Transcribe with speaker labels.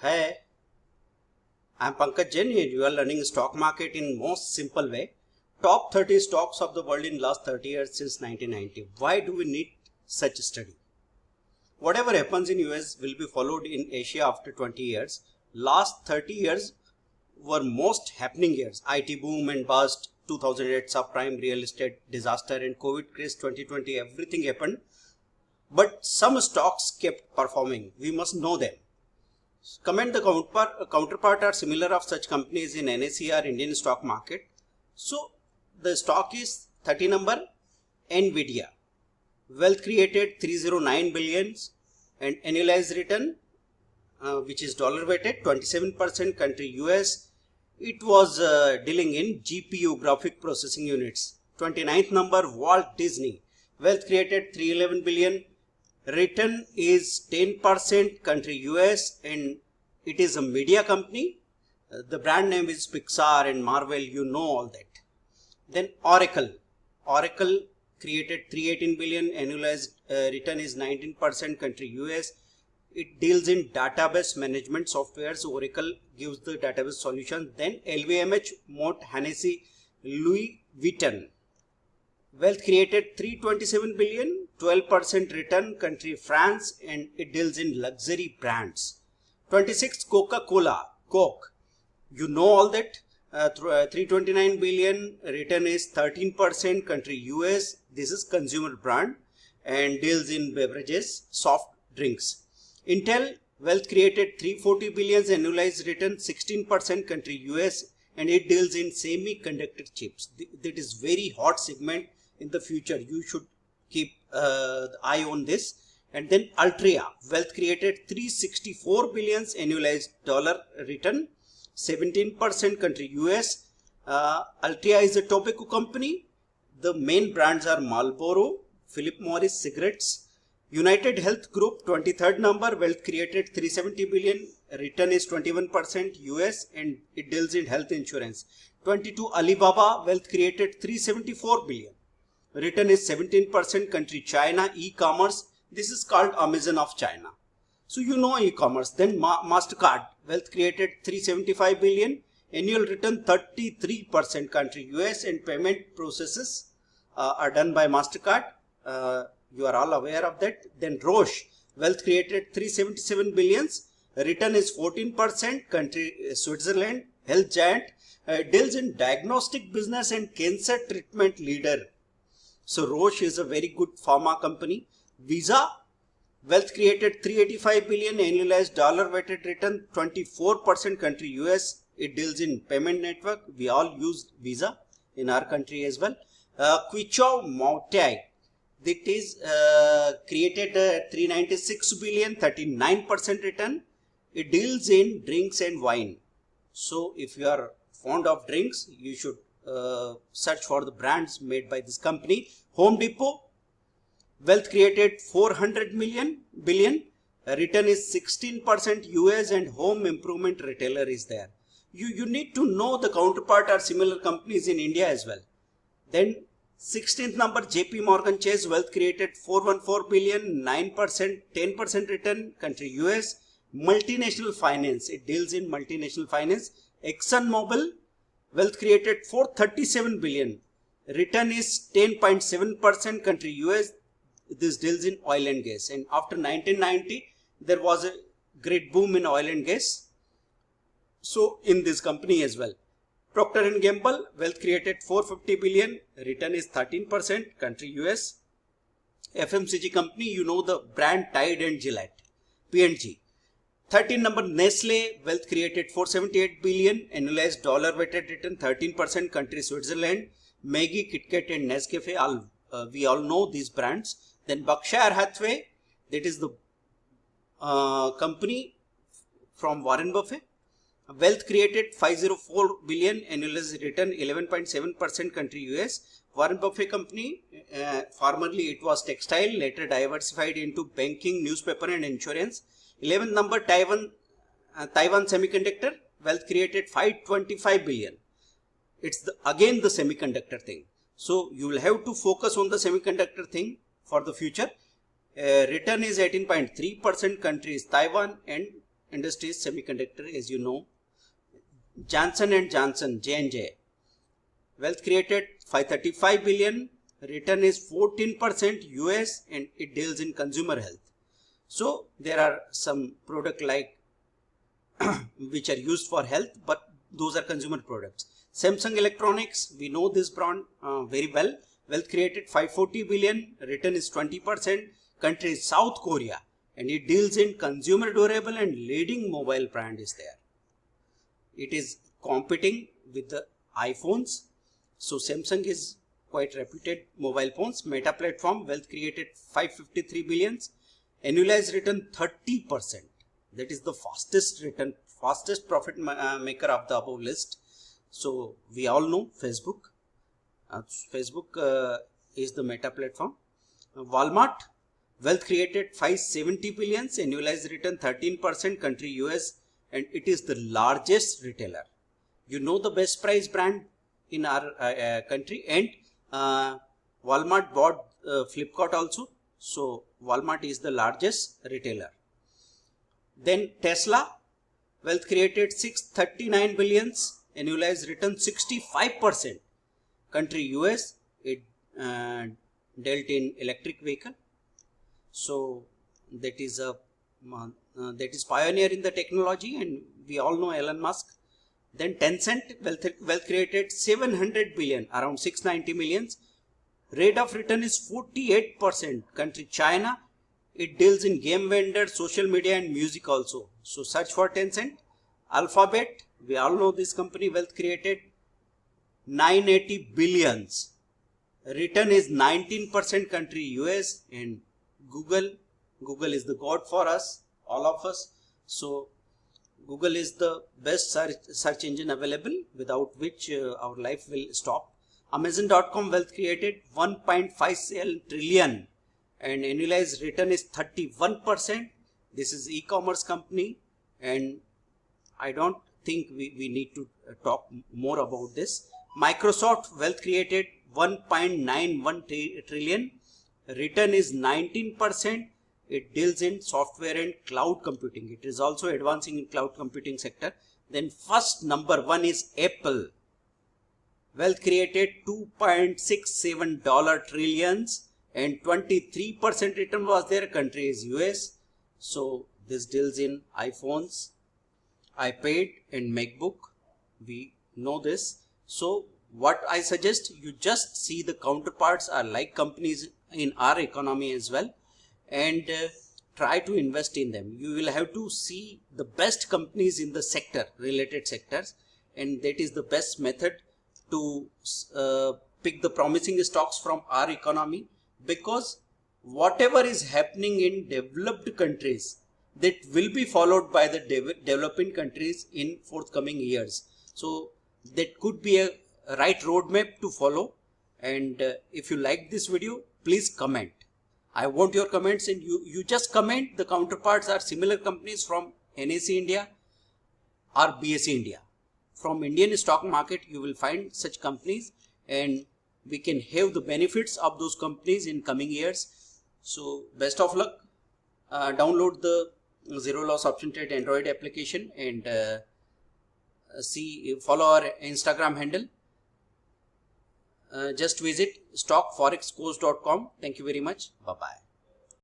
Speaker 1: Hi, I'm Pankaj Jain and you are learning stock market in most simple way. Top 30 stocks of the world in last 30 years since 1990. Why do we need such a study? Whatever happens in US will be followed in Asia after 20 years. Last 30 years were most happening years. IT boom and bust, 2008 subprime real estate disaster and COVID craze 2020, everything happened. But some stocks kept performing. We must know them. Comment the counterpart are similar of such companies in NSE or Indian stock market. So the stock is 30 number Nvidia. Wealth created 309 billions and annualized return which is dollar weighted 27%, country US. It was dealing in GPU graphic processing units. 29th number Walt Disney. Wealth created 311 billion. Return is 10%, country US, and it is a media company. The brand name is Pixar and Marvel, you know all that. Then Oracle. Oracle created 318 billion, annualized return is 19%, country US. It deals in database management softwares. Oracle gives the database solution. Then LVMH, Mott Hennessy, Louis Vuitton. Wealth created 327 billion, 12% return, country France, and it deals in luxury brands. 26th Coca-Cola, Coke. You know all that. 329 billion, return is 13%, country US. This is consumer brand and deals in beverages, soft drinks. Intel, wealth created 340 billion, annualized return 16%, country US, and it deals in semiconductor chips. That is very hot segment in the future. You should keep the eye on this. And then Altria, wealth created 364 billion, annualized dollar return 17%, country US. Altria is a tobacco company. The main brands are Marlboro, Philip Morris cigarettes. United Health Group, 23rd number, wealth created 370 billion, return is 21% US, and it deals in health insurance. 22 Alibaba, wealth created 374 billion. Return is 17%, country China. E-commerce, this is called Amazon of China. So you know e-commerce. Then MasterCard, wealth created 375 billion, annual return 33%, country US, and payment processes are done by MasterCard. You are all aware of that. Then Roche, wealth created 377 billions, return is 14%, country Switzerland. Health giant, deals in diagnostic business and cancer treatment leader. So Roche is a very good pharma company. Visa, wealth created 385 billion, annualized dollar weighted return 24%, country US. It deals in payment network. We all use Visa in our country as well. Quichao Moutai, that is created 396 billion, 39% return. It deals in drinks and wine. So if you are fond of drinks, you should search for the brands made by this company. Home Depot, wealth created 400 billion, return is 16% US, and home improvement retailer is there. You need to know the counterpart are similar companies in India as well. Then 16th number JP Morgan Chase, wealth created 414 billion, 9%, 10% return, country US. Multinational finance, it deals in multinational finance. Exxon Mobil, wealth created 437 billion, return is 10.7%, country US. This deals in oil and gas, and after 1990 there was a great boom in oil and gas, so in this company as well. Procter & Gamble, wealth created 450 billion, return is 13%, country US. FMCG company, you know the brand Tide and Gillette. P&G. 13 number Nestle, wealth created 478 billion, annualized dollar weighted return 13%, country Switzerland. Maggi, KitKat and Nescafe, we all know these brands. Then Berkshire Hathaway, that is the company from Warren Buffett. Wealth created 504 billion, annualized return 11.7%, country US. Warren Buffett company, formerly it was textile, later diversified into banking, newspaper and insurance. 11th number Taiwan Semiconductor, wealth created 525 billion. It's again the semiconductor thing. So you will have to focus on the semiconductor thing for the future. Return is 18.3%, country is Taiwan, and Industries Semiconductor, as you know. Johnson & Johnson, J&J, wealth created 535 billion, return is 14% US, and it deals in consumer health. So there are some product like which are used for health, but those are consumer products. Samsung Electronics, we know this brand very well. Wealth created 540 billion, return is 20%, country is South Korea, and it deals in consumer durable and leading mobile brand is there. It is competing with the iPhones. So Samsung is quite reputed mobile phones. Meta platform, wealth created 553 billions, annualized return 30%. That is the fastest profit maker of the above list. So we all know Facebook. Facebook is the Meta platform. Walmart, wealth created 570 billions, annualized return 13%, country US, and it is the largest retailer. You know the best price brand in our country, and Walmart bought Flipkart also. So Walmart is the largest retailer. Then Tesla, wealth created 639 billions, annualized return 65%, country US, it dealt in electric vehicle. So that is pioneer in the technology, and we all know Elon Musk. Then Tencent, wealth created 700 billion, around 690 millions. Rate of return is 48%. Country China, it deals in game vendor, social media and music also. So search for Tencent. Alphabet, we all know this company, wealth created 980 billions. Return is 19%, country US, and Google is the god for us, all of us. So Google is the best search engine available, without which our life will stop. Amazon.com, wealth created 1.57 trillion and annualized return is 31%. This is e-commerce company, and I don't think we need to talk more about this. Microsoft, wealth created 1.91 trillion. Return is 19%. It deals in software and cloud computing. It is also advancing in cloud computing sector. Then first number one is Apple. Wealth created $2.67 trillions and 23% return was there. Country is US. So this deals in iPhones, iPad and MacBook. We know this. So what I suggest, you just see the counterparts are like companies in our economy as well, and try to invest in them. You will have to see the best companies in the sector, related sectors, and that is the best method to pick the promising stocks from our economy, because whatever is happening in developed countries, that will be followed by the developing countries in forthcoming years. So that could be a right roadmap to follow. And if you like this video, please comment. I want your comments, and you just comment the counterparts are similar companies from NAC India or BSE India. From Indian stock market you will find such companies, and we can have the benefits of those companies in coming years. So best of luck. Download the Zero Loss Option Trade Android application and follow our Instagram handle. Just visit stockforexcourse.com. Thank you very much. Bye bye.